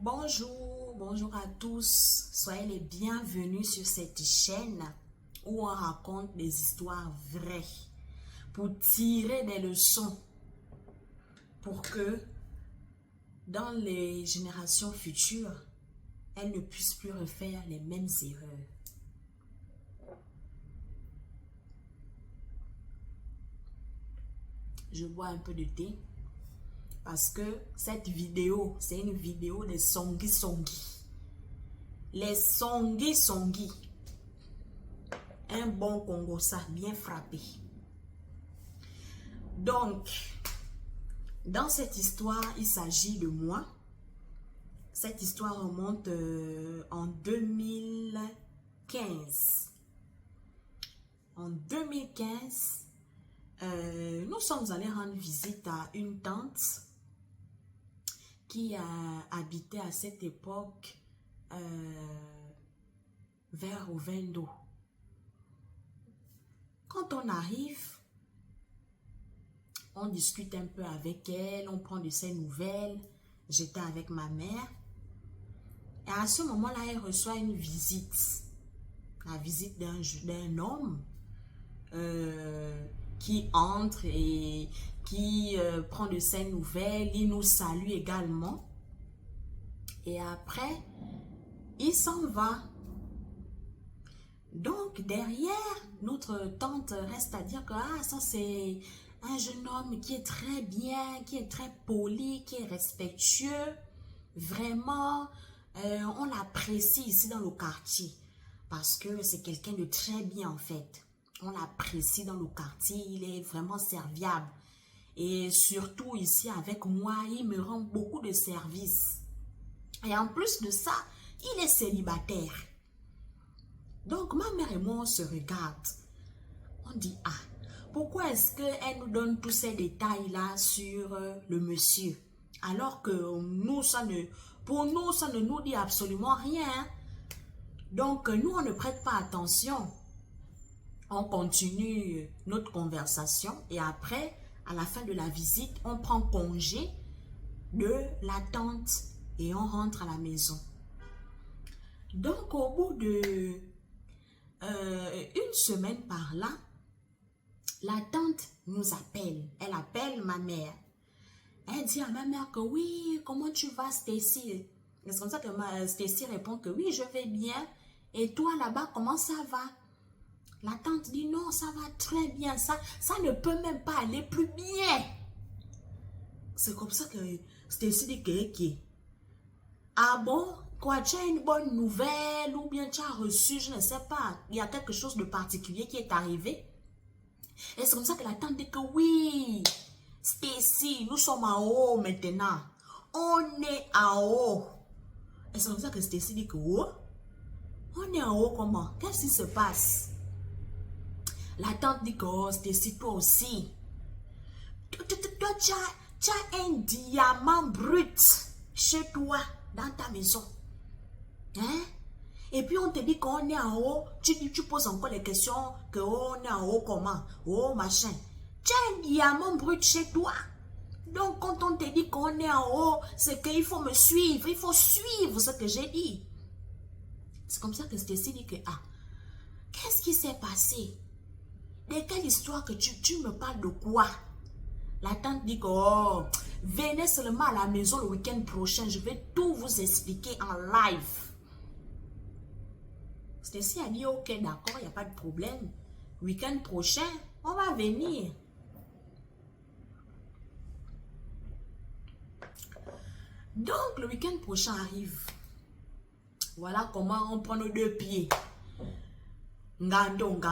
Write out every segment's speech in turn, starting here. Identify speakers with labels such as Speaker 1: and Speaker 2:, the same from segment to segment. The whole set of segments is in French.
Speaker 1: Bonjour à tous. Soyez les bienvenus sur cette chaîne où on raconte des histoires vraies pour tirer des leçons pour que dans les générations futures, elles ne puissent plus refaire les mêmes erreurs. Je bois un peu de thé. Parce que cette vidéo, c'est une vidéo des songi-songi. Les songi-songi. Un bon Congo, ça, bien frappé. Donc, dans cette histoire, il s'agit de moi. Cette histoire remonte en 2015. En 2015, nous sommes allés rendre visite à une tante qui habitait à cette époque vers Ovendo. Quand on arrive, on discute un peu avec elle, on prend de ses nouvelles. J'étais avec ma mère. Et à ce moment-là, elle reçoit une visite. La visite d'un homme qui entre et qui prend de ses nouvelles. Il nous salue également. Et après, il s'en va. Donc, derrière, notre tante reste à dire que ça c'est un jeune homme qui est très bien, qui est très poli, qui est respectueux. Vraiment, on l'apprécie ici dans le quartier. Parce que c'est quelqu'un de très bien en fait. On l'apprécie dans le quartier, il est vraiment serviable. Et surtout ici avec moi, il me rend beaucoup de services. Et en plus de ça, il est célibataire. Donc ma mère et moi, on se regarde. On dit, pourquoi est-ce qu'elle nous donne tous ces détails-là sur le monsieur? Alors que nous, pour nous, ça ne nous dit absolument rien. Donc nous, on ne prête pas attention. On continue notre conversation et après, à la fin de la visite, on prend congé de la tante et on rentre à la maison. Donc, au bout de une semaine par là, la tante nous appelle. Elle appelle ma mère. Elle dit à ma mère que oui, comment tu vas, Stacy? C'est comme ça que Stacy répond que oui, je vais bien. Et toi là-bas, comment ça va? La tante dit non, ça va très bien, ça ne peut même pas aller plus bien. C'est comme ça que Stacy dit que ah bon, quoi, tu as une bonne nouvelle ou bien tu as reçu, je ne sais pas, il y a quelque chose de particulier qui est arrivé. Et c'est comme ça que la tante dit que oui, Stacy, nous sommes en haut maintenant. On est en haut. Et c'est comme ça que Stacy dit que oh, on est en haut comment? Qu'est-ce qui se passe? La tante dit que oh, Stacy, toi aussi. Toi, tu as un diamant brut chez toi, dans ta maison. Hein? Et puis on te dit qu'on est en haut. Tu poses encore les questions que oh, on est en haut comment? Oh, machin. Tu as un diamant brut chez toi. Donc quand on te dit qu'on est en haut, c'est qu'il faut me suivre. Il faut suivre ce que j'ai dit. C'est comme ça que Stacy dit que qu'est-ce qui s'est passé? De quelle histoire que tu me parles de quoi? La tante dit que oh, venez seulement à la maison le week-end prochain. Je vais tout vous expliquer en live. Stacy a dit ok, d'accord, il n'y a pas de problème. Week-end prochain, on va venir. Donc le week-end prochain arrive. Voilà comment on prend nos deux pieds. Ngando, on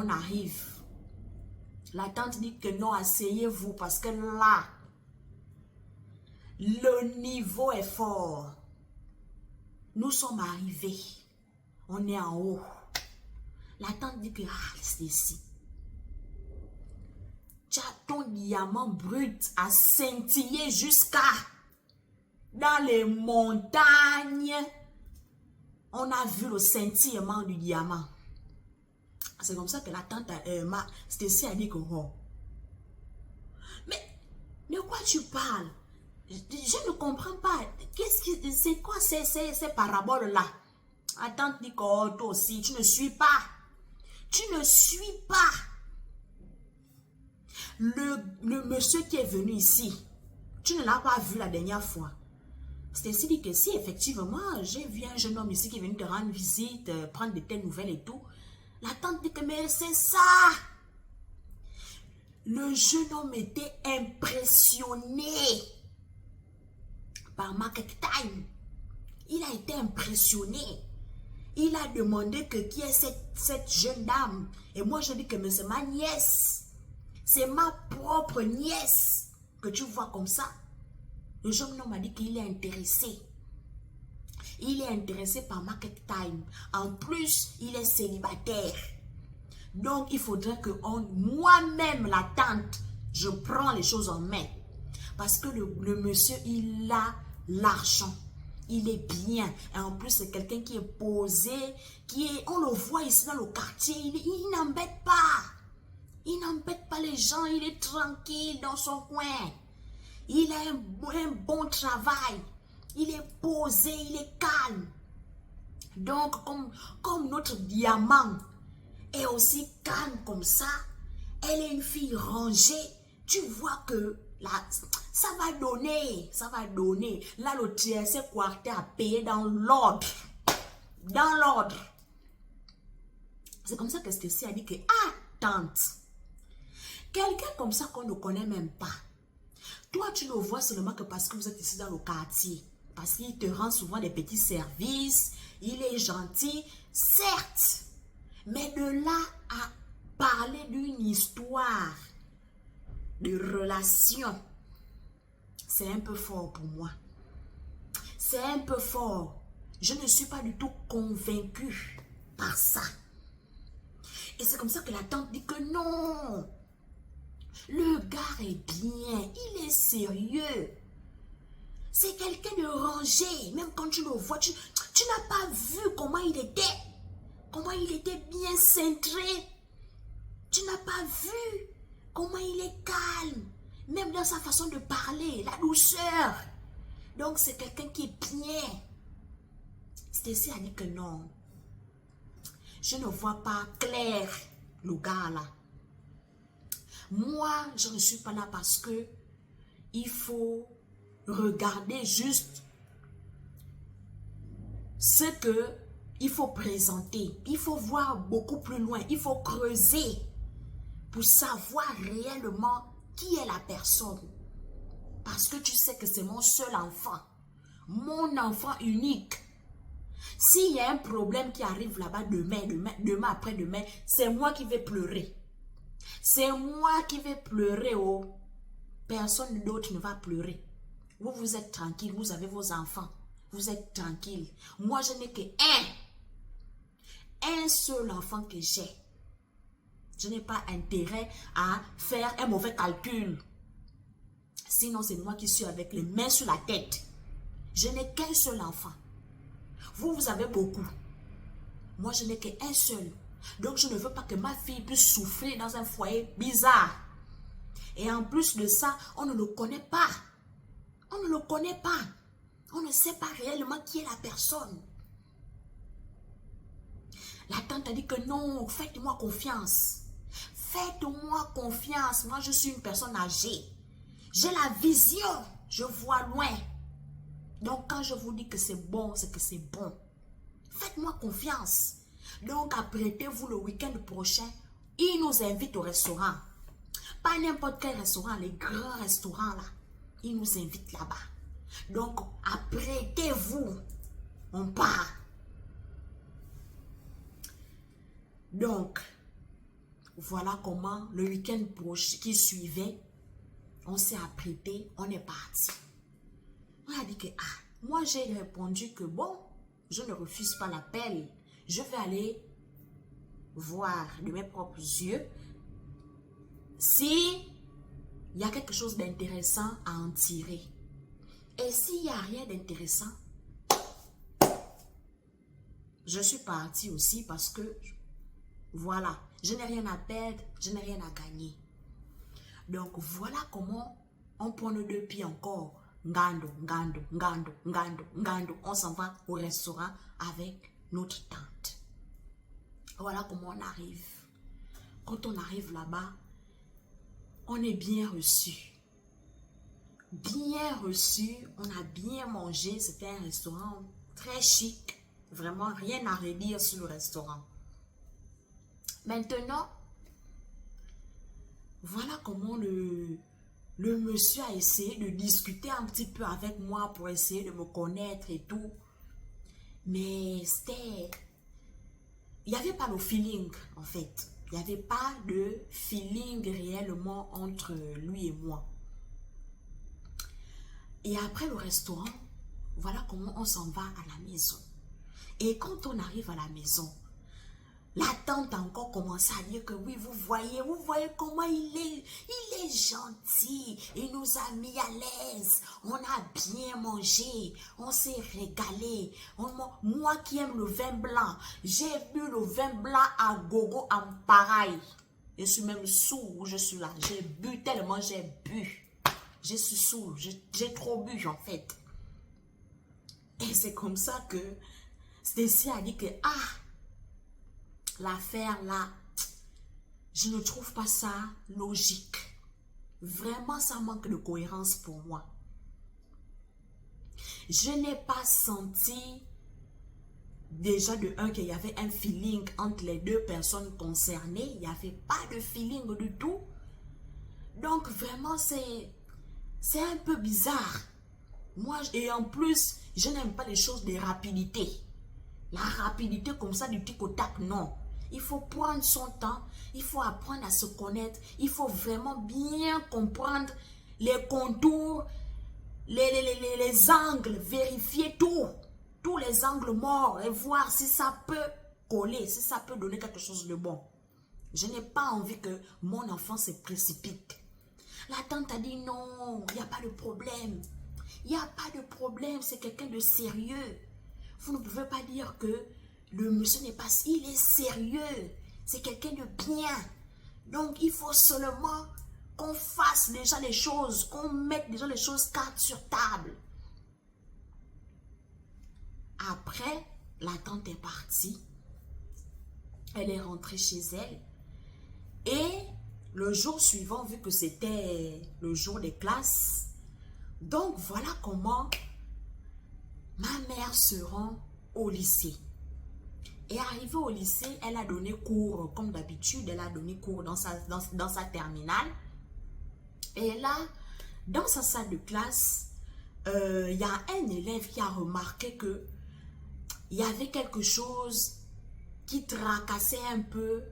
Speaker 1: arrive. La tante dit que non, asseyez-vous parce que là, le niveau est fort. Nous sommes arrivés. On est en haut. La tante dit que c'est ici. Tu as ton diamant brut à scintiller jusqu'à dans les montagnes. On a vu le scintillement du diamant. C'est comme ça que la tante Stacy a dit que oh. Mais de quoi tu parles? Je ne comprends pas. C'est quoi ces paraboles-là? Attends, Nicole, toi aussi, tu ne suis pas. Tu ne suis pas. Le monsieur qui est venu ici, tu ne l'as pas vu la dernière fois. C'est ainsi dit que si effectivement j'ai vu un jeune homme ici qui est venu te rendre visite, prendre de telles nouvelles et tout, la tante dit que mais c'est ça. Le jeune homme était impressionné par Market Time. Il a été impressionné. Il a demandé que qui est cette jeune dame. Et moi je dis que mais c'est ma nièce. C'est ma propre nièce. Que tu vois comme ça. Le jeune homme a dit qu'il est intéressé. Il est intéressé par Market Time. En plus, il est célibataire. Donc, il faudrait que moi-même, la tante, je prends les choses en main. Parce que le monsieur, il a l'argent. Il est bien. Et en plus, c'est quelqu'un qui est posé, on le voit ici dans le quartier, il n'embête pas. Il n'embête pas les gens, il est tranquille dans son coin. Il a un bon travail. Il est posé, il est calme. Donc, comme notre diamant est aussi calme comme ça, elle est une fille rangée. Tu vois que là, ça va donner. Là, le TSC quartier a payé dans l'ordre. Dans l'ordre. C'est comme ça que Stacy a dit que, ah, tante, quelqu'un comme ça qu'on ne connaît même pas. Toi, tu le vois seulement que parce que vous êtes ici dans le quartier. Parce qu'il te rend souvent des petits services. Il est gentil, certes. Mais de là à parler d'une histoire de relation, c'est un peu fort pour moi. C'est un peu fort. Je ne suis pas du tout convaincue par ça. Et c'est comme ça que la tante dit que non. Le gars est bien, il est sérieux. C'est quelqu'un de rangé. Même quand tu le vois, tu n'as pas vu comment il était. Comment il était bien cintré. Tu n'as pas vu comment il est calme. Même dans sa façon de parler, la douceur. Donc c'est quelqu'un qui est bien. Stacy a dit que non. Je ne vois pas clair le gars là. Moi, je ne suis pas là parce que il faut regarder juste ce que il faut présenter. Il faut voir beaucoup plus loin. Il faut creuser pour savoir réellement qui est la personne. Parce que tu sais que c'est mon seul enfant. Mon enfant unique. S'il y a un problème qui arrive là-bas demain après-demain, c'est moi qui vais pleurer. C'est moi qui vais pleurer. Oh. Personne d'autre ne va pleurer. Vous êtes tranquille, vous avez vos enfants. Vous êtes tranquille. Moi, je n'ai que un seul enfant que j'ai. Je n'ai pas intérêt à faire un mauvais calcul. Sinon, c'est moi qui suis avec les mains sur la tête. Je n'ai qu'un seul enfant. Vous avez beaucoup. Moi, je n'ai qu'un seul. Donc, je ne veux pas que ma fille puisse souffrir dans un foyer bizarre. Et en plus de ça, on ne le connaît pas. On ne le connaît pas. On ne sait pas réellement qui est la personne. La tante a dit que non, faites-moi confiance. Faites-moi confiance. Moi, je suis une personne âgée. J'ai la vision. Je vois loin. Donc, quand je vous dis que c'est bon, c'est que c'est bon. Faites-moi confiance. Donc, apprêtez-vous le week-end prochain. Il nous invite au restaurant. Pas n'importe quel restaurant, les grands restaurants là. Il nous invite là-bas. Donc, apprêtez-vous. On part. Donc, voilà comment le week-end prochain qui suivait, on s'est apprêté, on est parti. On a dit que, moi j'ai répondu que bon, je ne refuse pas l'appel. Je vais aller voir de mes propres yeux si il y a quelque chose d'intéressant à en tirer. Et s'il n'y a rien d'intéressant, je suis partie aussi parce que, voilà, je n'ai rien à perdre, je n'ai rien à gagner. Donc, voilà comment on prend nos deux pieds encore Ngando, ngando, ngando, ngando, ngando. On s'en va au restaurant avec notre tante. Voilà comment on arrive. Quand on arrive là-bas, on est bien reçu. Bien reçu, on a bien mangé. C'était un restaurant très chic. Vraiment, rien à redire sur le restaurant. Maintenant, voilà comment le monsieur a essayé de discuter un petit peu avec moi pour essayer de me connaître et tout. Mais c'était... Il n'y avait pas de feeling, en fait. Il n'y avait pas de feeling réellement entre lui et moi. Et après le restaurant, voilà comment on s'en va à la maison. Et quand on arrive à la maison, la tante a encore commencé à dire que oui, vous voyez comment il est gentil. Il nous a mis à l'aise. On a bien mangé. On s'est régalé. Moi qui aime le vin blanc, j'ai bu le vin blanc à gogo en pareil. Je suis même sourd, je suis là. J'ai bu tellement j'ai bu. Je suis sourd, j'ai trop bu en fait. Et c'est comme ça que Stacy a dit que l'affaire là, je ne trouve pas ça logique. Vraiment, ça manque de cohérence pour moi. Je n'ai pas senti déjà de un qu'il y avait un feeling entre les deux personnes concernées. Il n'y avait pas de feeling du tout. Donc vraiment, c'est un peu bizarre. Moi, et en plus, je n'aime pas les choses de rapidité. La rapidité comme ça du tic au tac, non. Il faut prendre son temps, il faut apprendre à se connaître, il faut vraiment bien comprendre les contours, les angles, vérifier tout, tous les angles morts et voir si ça peut coller, si ça peut donner quelque chose de bon. Je n'ai pas envie que mon enfant se précipite. La tante a dit non, il n'y a pas de problème. Il n'y a pas de problème, c'est quelqu'un de sérieux. Vous ne pouvez pas dire que le monsieur n'est pas... Il est sérieux. C'est quelqu'un de bien. Donc, il faut seulement qu'on fasse déjà les choses, qu'on mette déjà les choses carte sur table. Après, la tante est partie. Elle est rentrée chez elle. Et le jour suivant, vu que c'était le jour des classes, donc voilà comment ma mère se rend au lycée. Et arrivée au lycée, elle a donné cours, comme d'habitude, elle a donné cours dans sa terminale. Et là, dans sa salle de classe, il y a un élève qui a remarqué que il y avait quelque chose qui tracassait un peu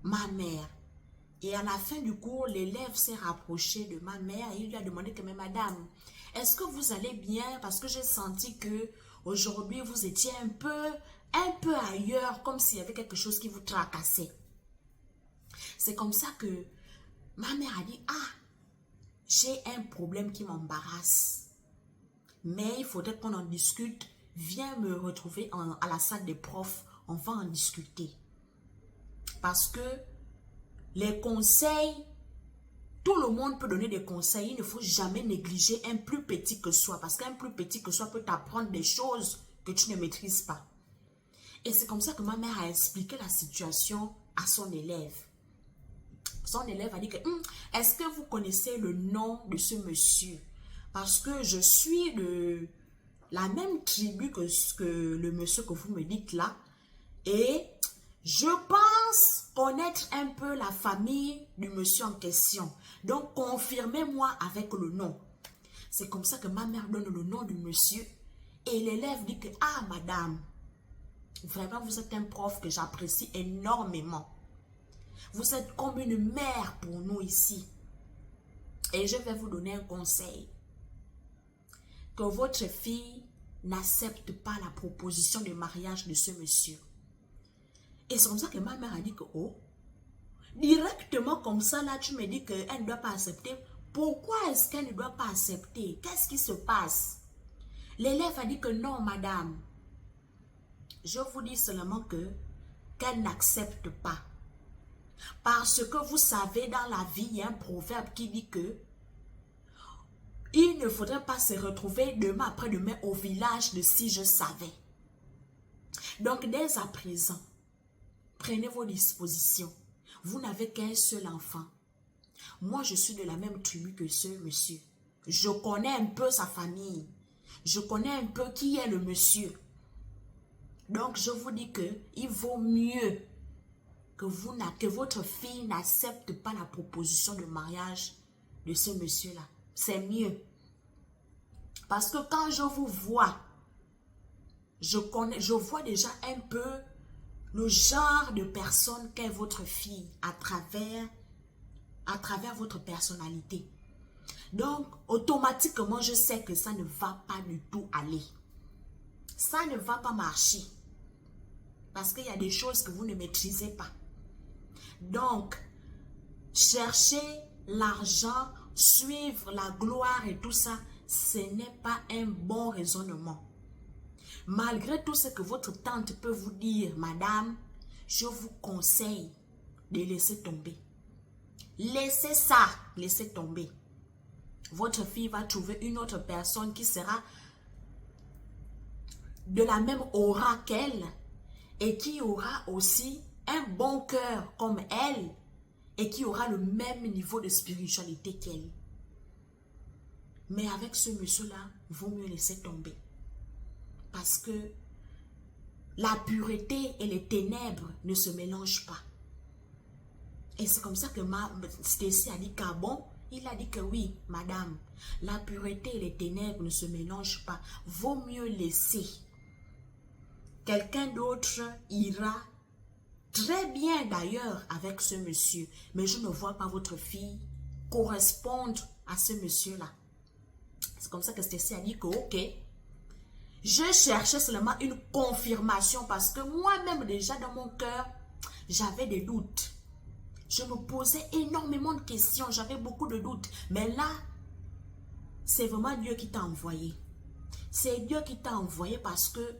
Speaker 1: ma mère. Et à la fin du cours, l'élève s'est rapproché de ma mère et il lui a demandé que, mais madame, est-ce que vous allez bien? Parce que j'ai senti que aujourd'hui vous étiez un peu ailleurs, comme s'il y avait quelque chose qui vous tracassait. C'est comme ça que ma mère a dit, j'ai un problème qui m'embarrasse. Mais il faudrait qu'on en discute. Viens me retrouver à la salle des profs. On va en discuter. Parce que les conseils, tout le monde peut donner des conseils. Il ne faut jamais négliger un plus petit que soi. Parce qu'un plus petit que soi peut t'apprendre des choses que tu ne maîtrises pas. Et c'est comme ça que ma mère a expliqué la situation à son élève. Son élève a dit que, est-ce que vous connaissez le nom de ce monsieur? Parce que je suis de la même tribu que le monsieur que vous me dites là. Et je pense connaître un peu la famille du monsieur en question. Donc, confirmez-moi avec le nom. C'est comme ça que ma mère donne le nom du monsieur. Et l'élève dit que, madame, vraiment, vous êtes un prof que j'apprécie énormément. Vous êtes comme une mère pour nous ici. Et je vais vous donner un conseil. Que votre fille n'accepte pas la proposition de mariage de ce monsieur. Et c'est comme ça que ma mère a dit que, directement comme ça, là, tu me dis qu'elle ne doit pas accepter. Pourquoi est-ce qu'elle ne doit pas accepter? Qu'est-ce qui se passe? L'élève a dit que non, madame. Je vous dis seulement qu'elle n'accepte pas. Parce que vous savez, dans la vie, il y a un proverbe qui dit que il ne faudrait pas se retrouver demain après-demain au village de si je savais. Donc, dès à présent, prenez vos dispositions. Vous n'avez qu'un seul enfant. Moi, je suis de la même tribu que ce monsieur. Je connais un peu sa famille. Je connais un peu qui est le monsieur. Donc, je vous dis que il vaut mieux que votre fille n'accepte pas la proposition de mariage de ce monsieur-là. C'est mieux. Parce que quand je vous vois, je vois déjà un peu le genre de personne qu'est votre fille à travers votre personnalité. Donc, automatiquement, je sais que ça ne va pas du tout aller. Ça ne va pas marcher. Parce qu'il y a des choses que vous ne maîtrisez pas. Donc, chercher l'argent, suivre la gloire et tout ça, ce n'est pas un bon raisonnement. Malgré tout ce que votre tante peut vous dire, madame, je vous conseille de laisser tomber. Laissez ça, laissez tomber. Votre fille va trouver une autre personne qui sera de la même aura qu'elle et qui aura aussi un bon cœur comme elle et qui aura le même niveau de spiritualité qu'elle. Mais avec ce monsieur-là, il vaut mieux laisser tomber. Parce que la pureté et les ténèbres ne se mélangent pas. Et c'est comme ça que Stacy a dit qu'à bon, il a dit que oui, madame, la pureté et les ténèbres ne se mélangent pas. Vaut mieux laisser. Quelqu'un d'autre ira très bien d'ailleurs avec ce monsieur. Mais je ne vois pas votre fille correspondre à ce monsieur-là. C'est comme ça que Stacy a dit que ok. Je cherchais seulement une confirmation parce que moi-même déjà dans mon cœur, j'avais des doutes. Je me posais énormément de questions, j'avais beaucoup de doutes. Mais là, c'est vraiment Dieu qui t'a envoyé. C'est Dieu qui t'a envoyé parce que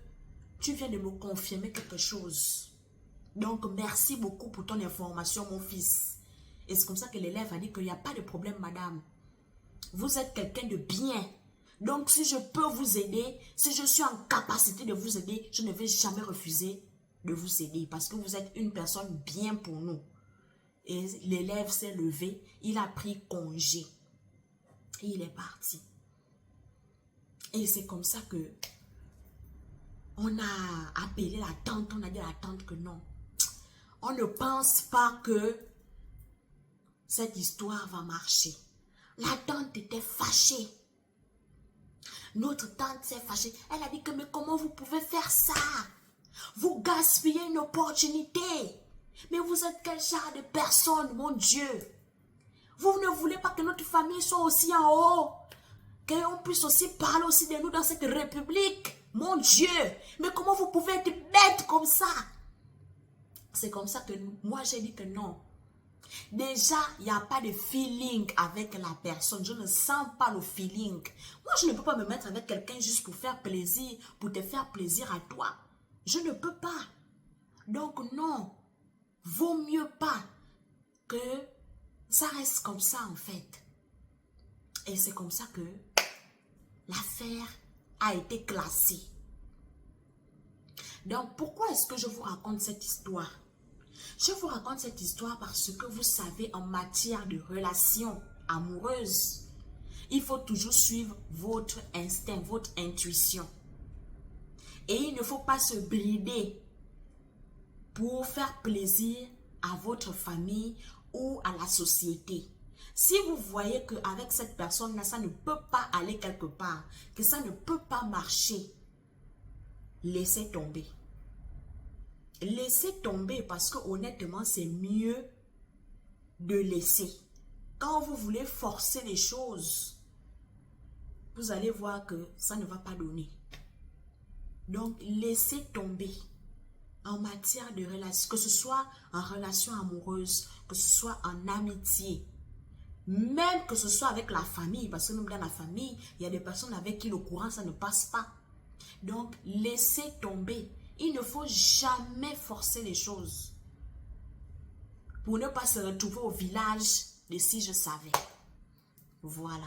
Speaker 1: tu viens de me confirmer quelque chose. Donc, merci beaucoup pour ton information, mon fils. Et c'est comme ça que l'élève a dit qu'il n'y a pas de problème, madame. Vous êtes quelqu'un de bien. Donc, si je peux vous aider, si je suis en capacité de vous aider, je ne vais jamais refuser de vous aider parce que vous êtes une personne bien pour nous. Et l'élève s'est levé, il a pris congé. Et il est parti. Et c'est comme ça que on a appelé la tante, on a dit à la tante que non. On ne pense pas que cette histoire va marcher. La tante était fâchée. Notre tante s'est fâchée. Elle a dit que mais comment vous pouvez faire ça? Vous gaspillez une opportunité. Mais vous êtes quel genre de personne, mon Dieu? Vous ne voulez pas que notre famille soit aussi en haut? Qu'on puisse aussi parler aussi de nous dans cette république? Mon Dieu! Mais comment vous pouvez être bête comme ça? C'est comme ça que moi j'ai dit que non. Déjà, il n'y a pas de feeling avec la personne. Je ne sens pas le feeling. Moi, je ne peux pas me mettre avec quelqu'un juste pour faire plaisir, pour te faire plaisir à toi. Je ne peux pas. Donc non, vaut mieux pas que ça reste comme ça en fait. Et c'est comme ça que l'affaire a été classée. Donc pourquoi est-ce que je vous raconte cette histoire? Je vous raconte cette histoire parce que vous savez, en matière de relations amoureuses, il faut toujours suivre votre instinct, votre intuition. Et il ne faut pas se brider pour faire plaisir à votre famille ou à la société. Si vous voyez qu'avec cette personne-là, ça ne peut pas aller quelque part, que ça ne peut pas marcher, laissez tomber. Laissez tomber parce que honnêtement, c'est mieux de laisser. Quand vous voulez forcer les choses, vous allez voir que ça ne va pas donner. Donc, laissez tomber en matière de relation, que ce soit en relation amoureuse, que ce soit en amitié, même que ce soit avec la famille, parce que même dans la famille, il y a des personnes avec qui le courant, ça ne passe pas. Donc, laissez tomber. Il ne faut jamais forcer les choses pour ne pas se retrouver au village de si je savais. Voilà.